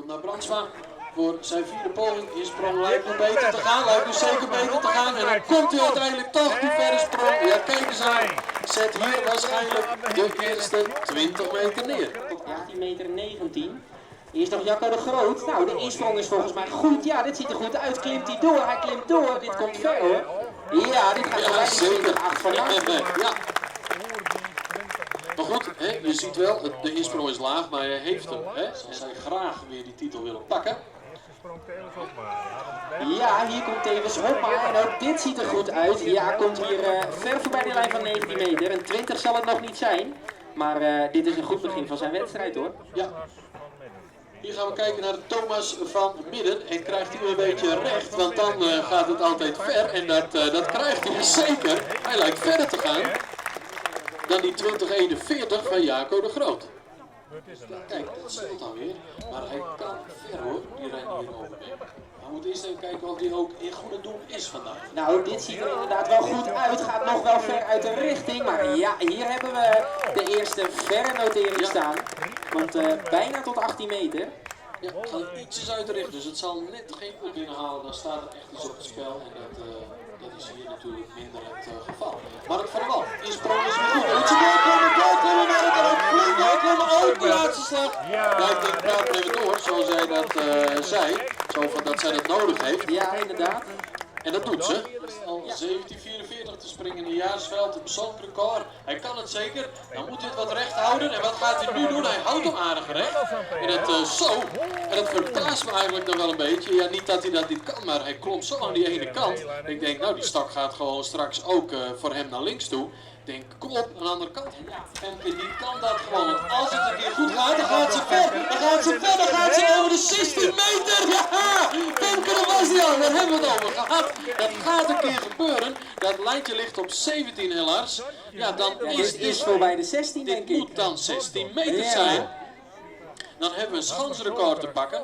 komt naar Brandsma voor zijn vierde poging. Insprong lijkt nu beter te gaan, lijkt nu zeker beter te gaan. En dan komt hij uiteindelijk toch die verre sprong. Ja, kijk eens aan. Zet hier waarschijnlijk de eerste 20 meter neer. Tot 18,19 meter. Hier is nog Jacco de Groot. Nou, de insprong is volgens mij goed. Ja, dit ziet er goed uit. Klimt hij door? Hij klimt door. Dit komt ver hoor. Ja, dit gaat gelijk zeker 8 vanaf. Ja. Maar goed, hè, je ziet wel, de insprong is laag, maar hij heeft hem. Hè, als hij graag weer die titel willen pakken. Ja, hier komt tevens Hopma en ook dit ziet er goed uit. Ja, komt hier ver voorbij de lijn van 19 meter. Een 20 zal het nog niet zijn. Maar dit is een goed begin van zijn wedstrijd hoor. Ja. Hier gaan we kijken naar Thomas van Midden en krijgt hij een beetje recht, want dan gaat het altijd ver en dat krijgt hij zeker. Hij lijkt verder te gaan dan die 2041 van Jaco de Groot. Kijk, dat scheelt dan weer, maar hij kan ver hoor, die rijdt hier overheen. Maar we moeten eerst even kijken of die ook in goede doen is vandaag. Nou, dit ziet er inderdaad wel goed uit, gaat nog wel ver uit de richting, maar ja, hier hebben we de eerste verre notering staan. Want bijna tot 18 meter. Ja, het gaat ietsjes uit de richting, dus het zal net geen punt binnenhalen, dan staat er echt iets op het spel en dat is hier natuurlijk minder het geval. Maar het vooral, insprong is weer goed. Moet je doorkomen, maar het kan ook flink doorkomen. Ook de laatste slag. Ja, ik denk, praat even door, zoals jij dat zei. Zo van dat zij dat nodig heeft. Ja, inderdaad. En dat doet ze. Al 17:44 te springen in de jaarsveld, een persoonlijk record. Hij kan het zeker. Dan moet hij het wat recht houden. En wat gaat hij nu doen? Hij houdt hem aardig recht. En dat zo. En dat verbaast me eigenlijk nog wel een beetje. Ja, niet dat hij dat niet kan, maar hij klopt zo aan die ene kant. En ik denk, nou die stak gaat gewoon straks ook voor hem naar links toe. Ik denk, kom op, aan de andere kant. En ja, Femke die kan dat gewoon. Want als het een keer goed gaat, dan gaat ze ver. Dan gaat ze ver, dan gaat ze over de 16 meter. Ja, Femke, dat was hij al. Daar hebben we het over gehad. Dat gaat een keer gebeuren. Dat lijntje ligt op 17 helaas. Ja, dan is voorbij de 16 denk ik. Dit moet dan 16 meter zijn. Dan hebben we een schansrecord te pakken.